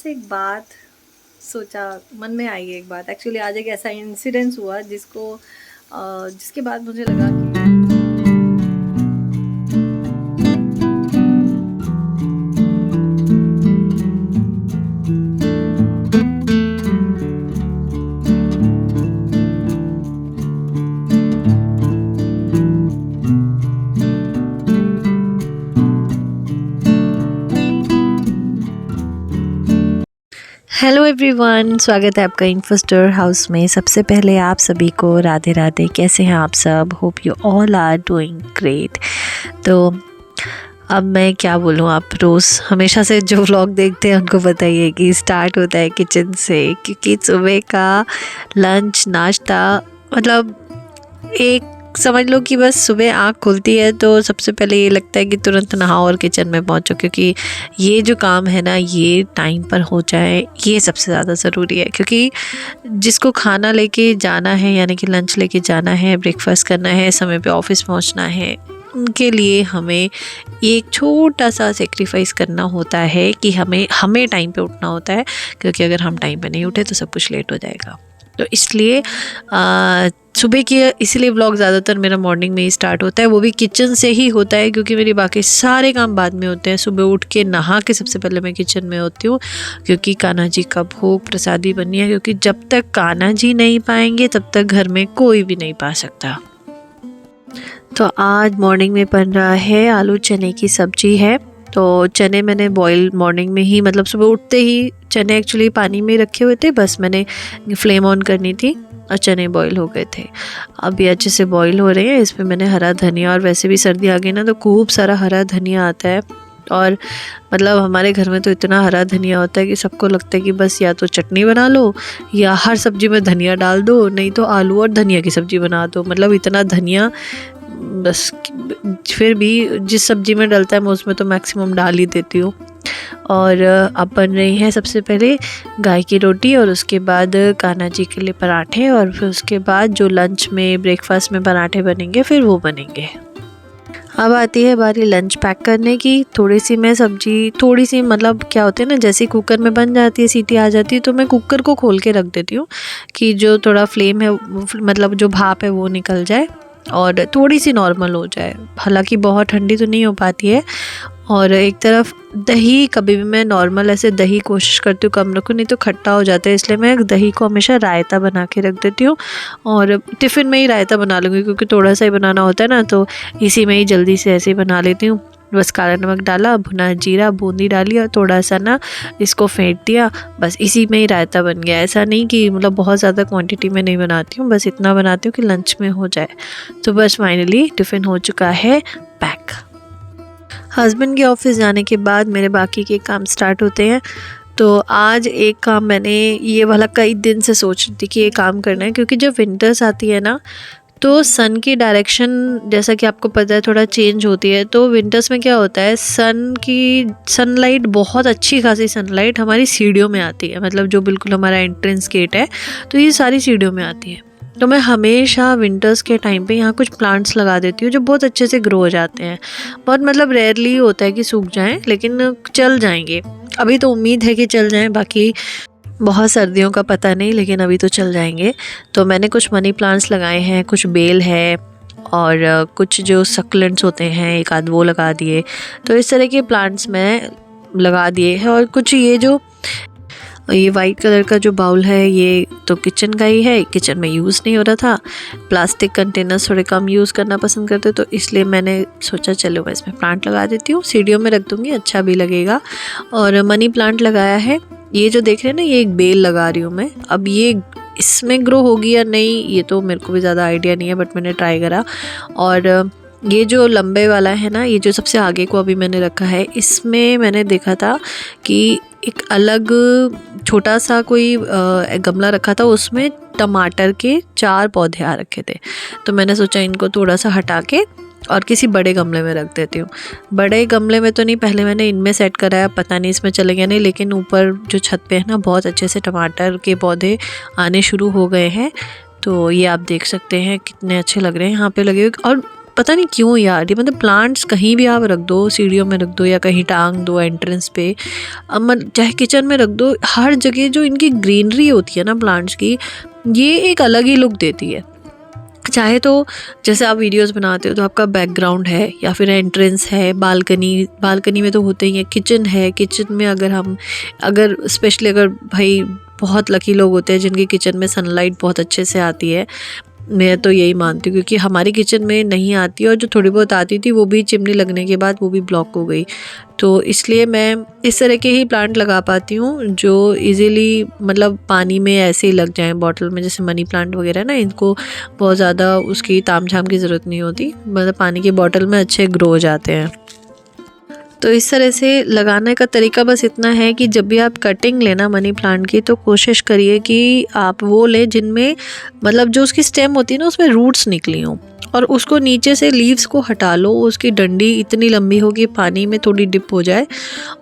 बस एक बात सोचा, मन में आई एक बात। एक्चुअली आज एक ऐसा इंसिडेंस हुआ जिसके बाद मुझे लगा कि हेलो एवरीवन, स्वागत है आपका इन्फोस्टोर हाउस में। सबसे पहले आप सभी को राधे राधे। कैसे हैं आप सब? Hope you all are doing great. तो अब मैं क्या बोलूँ, आप रोज़ हमेशा से जो व्लॉग देखते हैं उनको बताइए कि स्टार्ट होता है किचन से, क्योंकि सुबह का लंच नाश्ता मतलब एक समझ लो कि बस सुबह आँख खुलती है तो सबसे पहले ये लगता है कि तुरंत नहाओ और किचन में पहुँचो, क्योंकि ये जो काम है ना ये टाइम पर हो जाए ये सबसे ज़्यादा ज़रूरी है। क्योंकि जिसको खाना लेके जाना है, यानी कि लंच लेके जाना है, ब्रेकफास्ट करना है, समय पे ऑफिस पहुँचना है, उनके लिए हमें एक छोटा सा सेक्रीफाइस करना होता है कि हमें टाइम पे उठना होता है, क्योंकि अगर हम टाइम पे नहीं उठे तो सब कुछ लेट हो जाएगा। तो इसलिए सुबह की इसीलिए व्लॉग ज़्यादातर मेरा मॉर्निंग में ही स्टार्ट होता है, वो भी किचन से ही होता है, क्योंकि मेरे बाकी सारे काम बाद में होते हैं। सुबह उठ के नहा के सबसे पहले मैं किचन में होती हूँ, क्योंकि कान्हा जी का भोग प्रसादी बननी है, क्योंकि जब तक कान्हा जी नहीं पाएंगे तब तक घर में कोई भी नहीं पा सकता। तो आज मॉर्निंग में बन रहा है आलू चने की सब्जी है। तो चने मैंने बॉईल मॉर्निंग में ही, मतलब सुबह उठते ही चने एक्चुअली पानी में रखे हुए थे, बस मैंने फ्लेम ऑन करनी थी और चने बॉईल हो गए थे। अब ये अच्छे से बॉईल हो रहे हैं। इसमें मैंने हरा धनिया, और वैसे भी सर्दी आ गई ना तो खूब सारा हरा धनिया आता है, और मतलब हमारे घर में तो इतना हरा धनिया होता है कि सबको लगता है कि बस या तो चटनी बना लो या हर सब्जी में धनिया डाल दो, नहीं तो आलू और धनिया की सब्जी बना दो। मतलब इतना धनिया, बस फिर भी जिस सब्जी में डलता है मैं उसमें तो मैक्सिमम डाल ही देती हूँ। और अब बन रही है सबसे पहले गाय की रोटी, और उसके बाद कान्हा जी के लिए पराठे, और फिर उसके बाद जो लंच में ब्रेकफास्ट में पराठे बनेंगे फिर वो बनेंगे। अब आती है बारी लंच पैक करने की। थोड़ी सी मतलब क्या होती है ना, जैसे कुकर में बन जाती है, सीटी आ जाती है, तो मैं कुकर को खोल के रख देती हूँ कि जो थोड़ा फ्लेम है, मतलब जो भाप है वो निकल जाए और थोड़ी सी नॉर्मल हो जाए। हालांकि बहुत ठंडी तो नहीं हो पाती है। और एक तरफ दही, कभी भी मैं नॉर्मल ऐसे दही कोशिश करती हूँ कम रखूँ, नहीं तो खट्टा हो जाता है, इसलिए मैं दही को हमेशा रायता बना के रख देती हूँ। और टिफ़िन में ही रायता बना लूँगी, क्योंकि थोड़ा सा ही बनाना होता है ना, तो इसी में ही जल्दी से ऐसे ही बना लेती हूँ। बस काला नमक डाला, भुना जीरा, बूंदी डाली और थोड़ा सा ना इसको फेंट दिया, बस इसी में ही रायता बन गया। ऐसा नहीं कि मतलब बहुत ज़्यादा क्वांटिटी में नहीं बनाती हूँ, बस इतना बनाती हूँ कि लंच में हो जाए। तो बस फाइनली टिफ़िन हो चुका है पैक। हस्बैंड के ऑफिस जाने के बाद मेरे बाकी के काम स्टार्ट होते हैं। तो आज एक काम मैंने ये वाला कई दिन से सोच रही थी कि ये काम करना है, क्योंकि जब विंटर्स आती है ना तो सन की डायरेक्शन, जैसा कि आपको पता है, थोड़ा चेंज होती है। तो विंटर्स में क्या होता है, सनलाइट, बहुत अच्छी खासी सनलाइट हमारी सीढ़ियों में आती है, मतलब जो बिल्कुल हमारा एंट्रेंस गेट है तो ये सारी सीढ़ियों में आती है। तो मैं हमेशा विंटर्स के टाइम पे यहाँ कुछ प्लांट्स लगा देती हूँ जो बहुत अच्छे से ग्रो हो जाते हैं। बहुत मतलब रेयरली होता है कि सूख जाएं, लेकिन चल जाएंगे। अभी तो उम्मीद है कि चल जाएं, बाकी बहुत सर्दियों का पता नहीं, लेकिन अभी तो चल जाएंगे। तो मैंने कुछ मनी प्लांट्स लगाए हैं, कुछ बेल है, और कुछ जो सक्लेंट्स होते हैं एक आध वो लगा दिए। तो इस तरह के प्लांट्स मैं लगा दिए हैं। और कुछ ये वाइट कलर का जो बाउल है ये तो किचन का ही है, किचन में यूज़ नहीं हो रहा था। प्लास्टिक कंटेनर्स थोड़े कम यूज़ करना पसंद करते, तो इसलिए मैंने सोचा चलो मैं इसमें प्लांट लगा देती हूँ, सीढ़ियों में रख दूँगी, अच्छा भी लगेगा। और मनी प्लांट लगाया है। ये जो देख रहे हैं ना, ये एक बेल लगा रही हूँ मैं। अब ये इसमें ग्रो होगी या नहीं ये तो मेरे को भी ज़्यादा आइडिया नहीं है, बट मैंने ट्राई करा। और ये जो लंबे वाला है ना, ये जो सबसे आगे को अभी मैंने रखा है, इसमें मैंने देखा था कि एक अलग छोटा सा कोई गमला रखा था, उसमें टमाटर के 4 पौधे आ रखे थे। तो मैंने सोचा इनको थोड़ा सा हटा के और किसी बड़े गमले में रख देती हूँ। बड़े गमले में तो नहीं, पहले मैंने इनमें सेट कराया, पता नहीं इसमें चलेगा नहीं, लेकिन ऊपर जो छत पे है ना बहुत अच्छे से टमाटर के पौधे आने शुरू हो गए हैं। तो ये आप देख सकते हैं कितने अच्छे लग रहे हैं यहाँ पे लगे हुए। और पता नहीं क्यों यार, ये मतलब प्लांट्स कहीं भी आप रख दो, सीढ़ियों में रख दो या कहीं टांग दो एंट्रेंस पे, चाहे किचन में रख दो, हर जगह जो इनकी ग्रीनरी होती है ना प्लांट्स की, ये एक अलग ही लुक देती है। चाहे तो जैसे आप वीडियोस बनाते हो तो आपका बैकग्राउंड है या फिर एंट्रेंस है, बालकनी में तो होते ही है, किचन है, किचन में अगर स्पेशली अगर भाई बहुत लकी लोग होते हैं जिनकी किचन में सनलाइट बहुत अच्छे से आती है, मैं तो यही मानती हूँ, क्योंकि हमारी किचन में नहीं आती और जो थोड़ी बहुत आती थी वो भी चिमनी लगने के बाद वो भी ब्लॉक हो गई। तो इसलिए मैं इस तरह के ही प्लांट लगा पाती हूँ जो इजीली मतलब पानी में ऐसे ही लग जाएं बॉटल में, जैसे मनी प्लांट वगैरह ना, इनको बहुत ज़्यादा उसकी तामझाम की ज़रूरत नहीं होती, मतलब पानी की बॉटल में अच्छे ग्रो हो जाते हैं। तो इस तरह से लगाने का तरीका बस इतना है कि जब भी आप कटिंग लेना मनी प्लांट की तो कोशिश करिए कि आप वो लें जिनमें मतलब जो उसकी स्टेम होती है ना उसमें रूट्स निकली हों, और उसको नीचे से लीव्स को हटा लो, उसकी डंडी इतनी लंबी हो कि पानी में थोड़ी डिप हो जाए,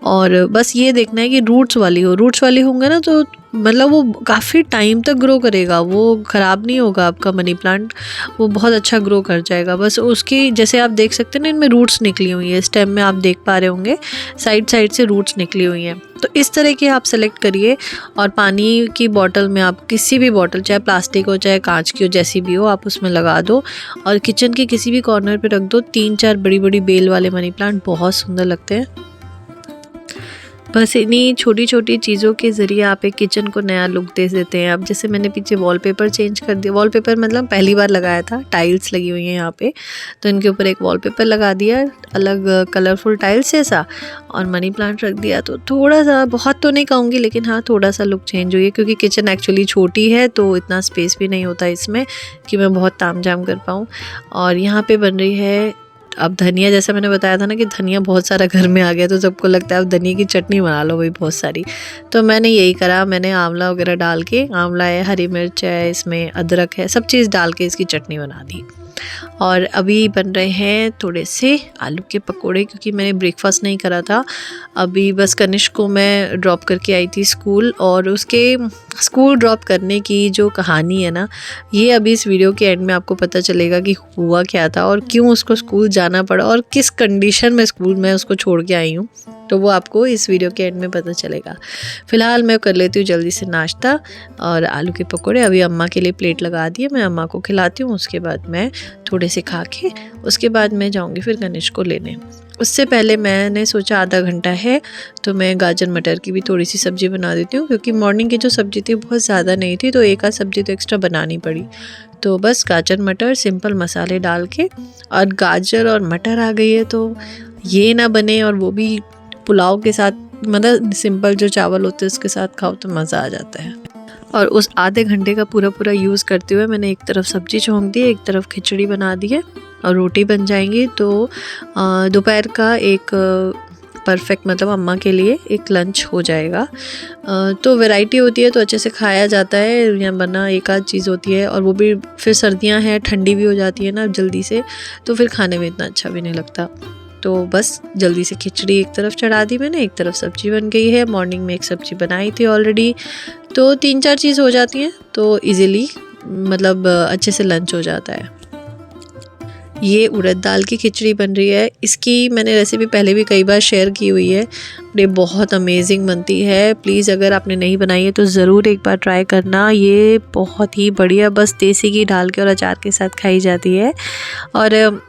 और बस ये देखना है कि रूट्स वाली होंगे ना तो मतलब वो काफ़ी टाइम तक ग्रो करेगा, वो ख़राब नहीं होगा आपका मनी प्लांट, वो बहुत अच्छा ग्रो कर जाएगा। बस उसकी जैसे आप देख सकते हैं ना, इनमें रूट्स निकली हुई है, स्टेम में आप देख पा रहे होंगे साइड से रूट्स निकली हुई हैं। तो इस तरह के आप सेलेक्ट करिए, और पानी की बॉटल में आप किसी भी बॉटल, चाहे प्लास्टिक हो चाहे कांच की हो, जैसी भी हो, आप उसमें लगा दो और किचन के किसी भी कॉर्नर पे रख दो। 3-4 बड़ी बड़ी बेल वाले मनी प्लांट बहुत सुंदर लगते हैं। बस इन्हीं छोटी छोटी चीज़ों के ज़रिए आप एक किचन को नया लुक दे देते हैं। अब जैसे मैंने पीछे वॉलपेपर चेंज कर दिया, वॉलपेपर मतलब पहली बार लगाया था, टाइल्स लगी हुई हैं यहाँ पे, तो इनके ऊपर एक वॉलपेपर लगा दिया अलग कलरफुल टाइल्स जैसा, और मनी प्लांट रख दिया। तो थोड़ा सा, बहुत तो नहीं कहूँगी, लेकिन हाँ थोड़ा सा लुक चेंज हुई है, क्योंकि किचन एक्चुअली छोटी है तो इतना स्पेस भी नहीं होता इसमें कि मैं बहुत तामझाम कर पाऊँ। और यहाँ पर बन रही है अब धनिया, जैसा मैंने बताया था ना कि धनिया बहुत सारा घर में आ गया, तो सबको लगता है अब धनिया की चटनी बना लो भाई बहुत सारी। तो मैंने यही करा, मैंने आंवला वगैरह डाल के, आंवला है, हरी मिर्च है, इसमें अदरक है, सब चीज़ डाल के इसकी चटनी बना दी। और अभी बन रहे हैं थोड़े से आलू के पकोड़े, क्योंकि मैंने ब्रेकफास्ट नहीं करा था। अभी बस कनिष्क को मैं ड्रॉप करके आई थी स्कूल, और उसके स्कूल ड्रॉप करने की जो कहानी है ना, ये अभी इस वीडियो के एंड में आपको पता चलेगा कि हुआ क्या था और क्यों उसको स्कूल जाना पड़ा और किस कंडीशन में स्कूल में उसको छोड़ के आई हूँ। तो वो आपको इस वीडियो के एंड में पता चलेगा। फ़िलहाल मैं कर लेती हूँ जल्दी से नाश्ता, और आलू के पकोड़े अभी अम्मा के लिए प्लेट लगा दिए, मैं अम्मा को खिलाती हूँ, उसके बाद मैं थोड़े से खा के उसके बाद मैं जाऊँगी फिर कनिष्क को लेने। उससे पहले मैंने सोचा आधा घंटा है तो मैं गाजर मटर की भी थोड़ी सी सब्ज़ी बना देती हूँ, क्योंकि मॉर्निंग की जो सब्ज़ी थी बहुत ज़्यादा नहीं थी, तो एक आध सब्ज़ी तो एक्स्ट्रा बनानी पड़ी। तो बस गाजर मटर सिंपल मसाले डाल के, और गाजर और मटर आ गई है तो ये ना बने, और वो भी पुलाव के साथ, मतलब सिंपल जो चावल होते हैं उसके साथ खाओ तो मज़ा आ जाता है। और उस आधे घंटे का पूरा यूज़ करते हुए मैंने एक तरफ सब्ज़ी छौंक दी, एक तरफ खिचड़ी बना दी है, और रोटी बन जाएंगी। तो दोपहर का एक परफेक्ट, मतलब अम्मा के लिए एक लंच हो जाएगा। तो वैरायटी होती है तो अच्छे से खाया जाता है, यहाँ बना एक आध चीज़ होती है, और वो भी फिर सर्दियाँ हैं, ठंडी भी हो जाती है ना जल्दी से, तो फिर खाने में इतना अच्छा भी नहीं लगता। तो बस जल्दी से खिचड़ी एक तरफ चढ़ा दी मैंने, एक तरफ सब्ज़ी बन गई है। मॉर्निंग में एक सब्ज़ी बनाई थी ऑलरेडी, तो 3-4 चीज़ हो जाती हैं तो इजीली मतलब अच्छे से लंच हो जाता है। ये उड़द दाल की खिचड़ी बन रही है, इसकी मैंने रेसिपी पहले भी कई बार शेयर की हुई है, ये बहुत अमेजिंग बनती है। प्लीज़ अगर आपने नहीं बनाई है तो ज़रूर एक बार ट्राई करना, ये बहुत ही बढ़िया, बस देसी घी डाल के और अचार के साथ खाई जाती है। और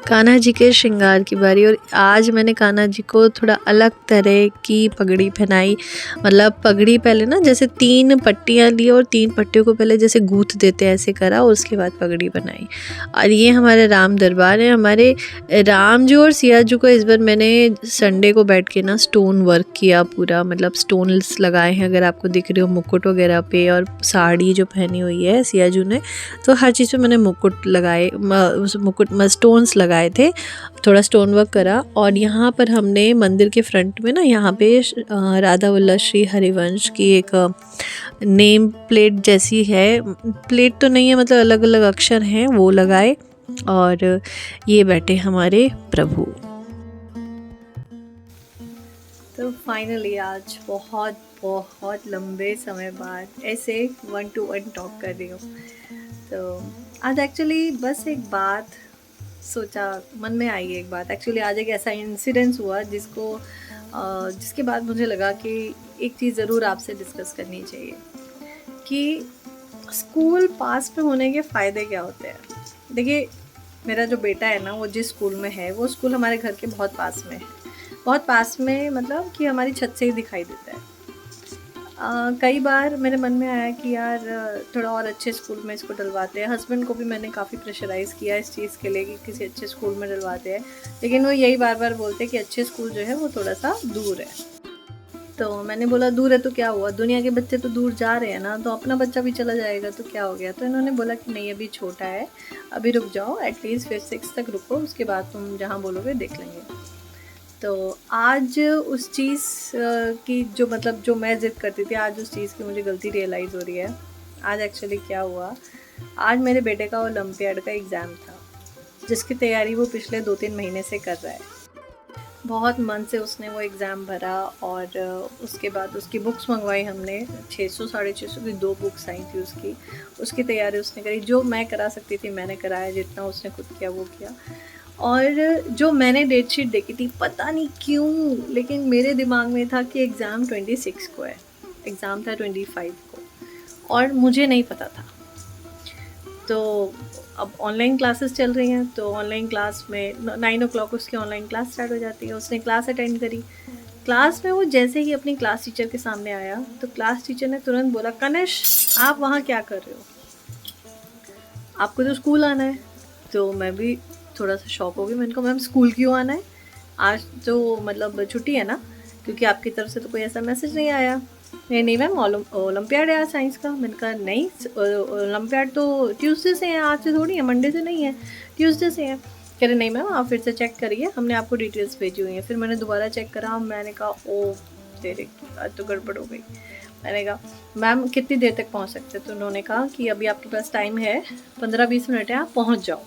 कान्हा जी के श्रृंगार की बारी, और आज मैंने कान्हा जी को थोड़ा अलग तरह की पगड़ी पहनाई। मतलब पगड़ी पहले ना जैसे 3 पट्टियाँ ली और 3 पट्टियों को पहले जैसे गूँथ देते हैं ऐसे करा, और उसके बाद पगड़ी बनाई। और ये हमारे राम दरबार है, हमारे राम जी और सिया जी को इस बार मैंने संडे को बैठ के ना स्टोन वर्क किया पूरा, मतलब स्टोन्स लगाए हैं, अगर आपको दिख रहे हो मुकुट वगैरह पे, और साड़ी जो पहनी हुई है सिया जी ने, तो हर चीज़ पे मैंने मुकुट लगाए, स्टोन्स लगाए थे, थोड़ा स्टोन वर्क करा। और यहाँ पर हमने मंदिर के फ्रंट में ना, यहाँ पे राधा वल्लभ श्री हरिवंश की एक नेम प्लेट जैसी है, प्लेट तो नहीं है मतलब अलग अलग अक्षर हैं, वो लगाए। और ये बैठे हमारे प्रभु। तो फाइनली आज बहुत बहुत लंबे समय बाद ऐसे 1-to-1 टॉक कर रही हूँ। तो आज एक्चुअली बस एक बात सोचा, मन में आई एक बात। एक्चुअली आज एक ऐसा इंसिडेंस हुआ जिसके बाद मुझे लगा कि एक चीज़ ज़रूर आपसे डिस्कस करनी चाहिए कि स्कूल पास में होने के फ़ायदे क्या होते हैं। देखिए, मेरा जो बेटा है ना, वो जिस स्कूल में है, वो स्कूल हमारे घर के बहुत पास में है। बहुत पास में मतलब कि हमारी छत से ही दिखाई देता है। कई बार मेरे मन में आया कि यार थोड़ा और अच्छे स्कूल में इसको डलवाते हैं। हस्बैंड को भी मैंने काफ़ी प्रेशराइज़ किया इस चीज़ के लिए कि किसी अच्छे स्कूल में डलवाते हैं, लेकिन वो यही बार बार बोलते हैं कि अच्छे स्कूल जो है वो थोड़ा सा दूर है। तो मैंने बोला दूर है तो क्या हुआ, दुनिया के बच्चे तो दूर जा रहे हैं ना, तो अपना बच्चा भी चला जाएगा तो क्या हो गया। तो इन्होंने बोला कि नहीं, अभी छोटा है, अभी रुक जाओ, एटलीस्ट फिर 6 तक रुको, उसके बाद तुम जहाँ बोलोगे देख लेंगे। तो आज उस चीज़ की जो मतलब जो मैं ज़िद करती थी, आज उस चीज़ की मुझे गलती रियलाइज़ हो रही है। आज एक्चुअली क्या हुआ, आज मेरे बेटे का ओलंपियाड का एग्ज़ाम था, जिसकी तैयारी वो पिछले 2-3 महीने से कर रहा है। बहुत मन से उसने वो एग्ज़ाम भरा और उसके बाद उसकी बुक्स मंगवाई हमने। 600 साढ़े 600 की 2 बुक्स आई थी उसकी तैयारी उसने करी। जो मैं करा सकती थी मैंने कराया, जितना उसने खुद किया वो किया। और जो मैंने डेट शीट देखी थी, पता नहीं क्यों, लेकिन मेरे दिमाग में था कि एग्ज़ाम 26 को है, एग्ज़ाम था 25 को, और मुझे नहीं पता था। तो अब ऑनलाइन क्लासेस चल रही हैं, तो ऑनलाइन क्लास में 9 o'clock उसकी ऑनलाइन क्लास स्टार्ट हो जाती है। उसने क्लास अटेंड करी। क्लास में वो जैसे ही अपनी क्लास टीचर के सामने आया, तो क्लास टीचर ने तुरंत बोला, कनिश आप वहाँ क्या कर रहे हो, आपको तो स्कूल आना है। तो मैं भी थोड़ा सा शॉक हो गई। मैंने कहा मैम स्कूल क्यों आना है, आज तो मतलब छुट्टी है ना, क्योंकि आपकी तरफ से तो कोई ऐसा मैसेज नहीं आया। नहीं मैम, ओलंपियाड है आज साइंस का। मैंने कहा नहीं, ओलंपियाड तो ट्यूसडे से है, आज से थोड़ी है, मंडे से नहीं है, ट्यूसडे से है। कह रहे नहीं मैम, आप फिर से चेक करिए, हमने आपको डिटेल्स भेजी हुई हैं। फिर मैंने दोबारा चेक करा, मैंने कहा ओ तेरे की आज तो गड़बड़ हो गई। मैंने कहा मैम कितनी देर तक पहुंच सकते, तो उन्होंने कहा कि अभी आपके पास टाइम है, 15-20 मिनट है, आप पहुंच जाओ।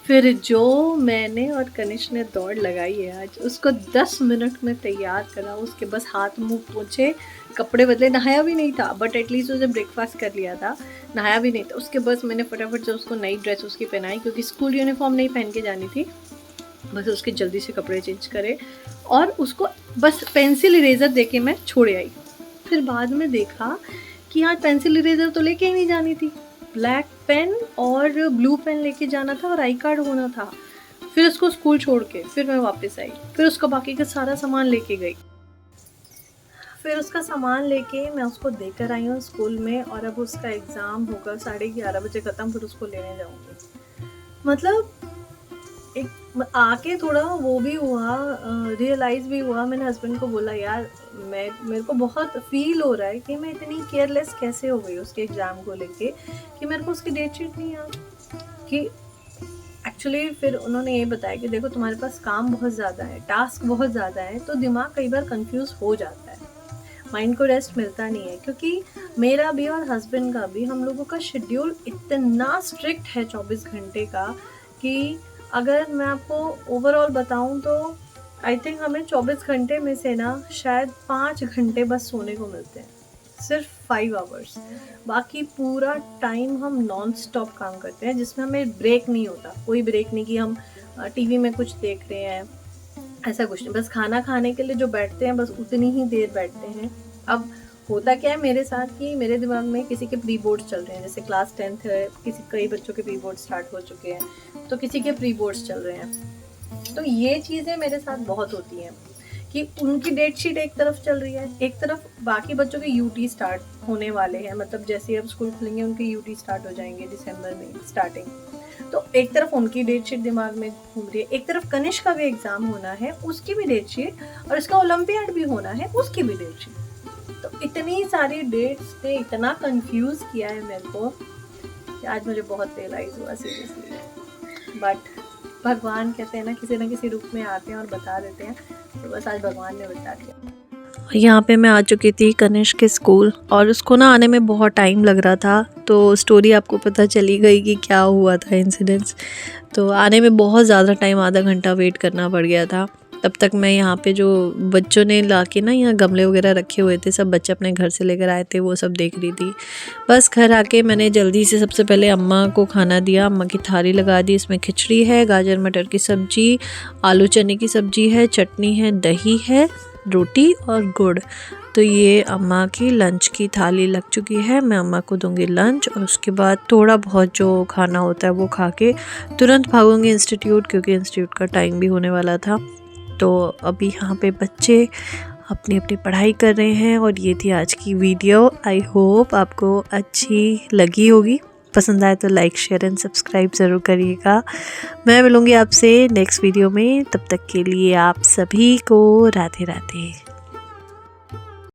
फिर जो मैंने और कनिश ने दौड़ लगाई है आज, उसको 10 मिनट में तैयार करा। उसके बस हाथ मुंह पोंछे, कपड़े बदले, नहाया भी नहीं था, बट एटलीस्ट उसने ब्रेकफास्ट कर लिया था, नहाया भी नहीं था। उसके बस मैंने फटाफट से उसको नई ड्रेस उसकी पहनाई, क्योंकि स्कूल यूनिफॉर्म नहीं पहन के जानी थी। बस उसके जल्दी से कपड़े चेंज करे और उसको बस पेंसिल इरेज़र दे के मैं छोड़े आई। फिर बाद में देखा कि आज पेंसिल इरेज़र तो लेके ही नहीं जानी थी, ब्लैक पेन और ब्लू पेन लेके जाना था और आई कार्ड होना था। फिर उसको स्कूल छोड़ के फिर मैं वापस आई, फिर उसका बाकी का सारा सामान लेके गई। फिर उसका सामान लेके मैं उसको देकर आई हूँ स्कूल में, और अब उसका एग्ज़ाम होगा 11:30 बजे ख़त्म, फिर उसको लेने जाऊँगी। मतलब एक आके थोड़ा वो भी हुआ, रियलाइज़ भी हुआ। मैंने हस्बैंड को बोला यार मेरे को बहुत फ़ील हो रहा है कि मैं इतनी केयरलेस कैसे हो गई उसके एग्ज़ाम को लेके, कि मेरे को उसकी डेट शीट नहीं याद। कि एक्चुअली फिर उन्होंने ये बताया कि देखो तुम्हारे पास काम बहुत ज़्यादा है, टास्क बहुत ज़्यादा है, तो दिमाग कई बार कंफ्यूज हो जाता है, माइंड को रेस्ट मिलता नहीं है। क्योंकि मेरा भी और हस्बैंड का भी, हम लोगों का शेड्यूल इतना स्ट्रिक्ट है 24 घंटे का, कि अगर मैं आपको ओवरऑल बताऊं तो आई थिंक हमें 24 घंटे में से ना शायद 5 घंटे बस सोने को मिलते हैं, सिर्फ 5 आवर्स। बाकी पूरा टाइम हम नॉन स्टॉप काम करते हैं, जिसमें हमें ब्रेक नहीं होता। कोई ब्रेक नहीं कि हम टीवी में कुछ देख रहे हैं, ऐसा कुछ नहीं। बस खाना खाने के लिए जो बैठते हैं, बस उतनी ही देर बैठते हैं। अब होता क्या है मेरे साथ कि मेरे दिमाग में किसी के प्री बोर्ड्स चल रहे हैं, जैसे क्लास 10th है, कई बच्चों के प्री बोर्ड स्टार्ट हो चुके हैं, तो किसी के प्री बोर्ड्स चल रहे हैं। तो ये चीज़ें मेरे साथ बहुत होती हैं कि उनकी डेट शीट एक तरफ चल रही है, एक तरफ बाकी बच्चों के यूटी स्टार्ट होने वाले हैं। मतलब जैसे अब स्कूल खुलेंगे उनके यूटी स्टार्ट हो जाएंगे दिसंबर में स्टार्टिंग। तो एक तरफ उनकी डेट शीट दिमाग में घूम रही है, एक तरफ कनिश का भी एग्ज़ाम होना है, उसकी भी डेट शीट, और इसका ओलंपियाड भी होना है, उसकी भी डेट शीट। तो इतनी सारी डेट्स ने इतना कंफ्यूज किया है मेरे को कि आज मुझे बहुत रियलाइज़ हुआ सीरियसली। बट भगवान कहते हैं ना किसी रूप में आते हैं और बता देते हैं, तो बस आज भगवान ने बता दिया। यहाँ पे मैं आ चुकी थी कनिष्क के स्कूल, और उसको ना आने में बहुत टाइम लग रहा था, तो स्टोरी आपको पता चली गई कि क्या हुआ था इंसिडेंट्स। तो आने में बहुत ज़्यादा टाइम, आधा घंटा वेट करना पड़ गया था। तब तक मैं यहाँ पे जो बच्चों ने ला के ना यहाँ गमले वगैरह रखे हुए थे, सब बच्चे अपने घर से लेकर आए थे, वो सब देख रही थी। बस घर आके मैंने जल्दी से सबसे पहले अम्मा को खाना दिया। अम्मा की थाली लगा दी। इसमें खिचड़ी है, गाजर मटर की सब्जी, आलू चने की सब्जी है, चटनी है, दही है, रोटी और गुड़। तो ये अम्मा की लंच की थाली लग चुकी है। मैं अम्मा को दूंगी लंच और उसके बाद थोड़ा बहुत जो खाना होता है वो खा के तुरंत भागूंगी इंस्टीट्यूट, क्योंकि इंस्टीट्यूट का टाइम भी होने वाला था। तो अभी यहाँ पे बच्चे अपनी अपनी पढ़ाई कर रहे हैं और ये थी आज की वीडियो। आई होप आपको अच्छी लगी होगी। पसंद आए तो लाइक, शेयर एंड सब्सक्राइब ज़रूर करिएगा। मैं मिलूँगी आपसे नेक्स्ट वीडियो में। तब तक के लिए आप सभी को राधे राधे।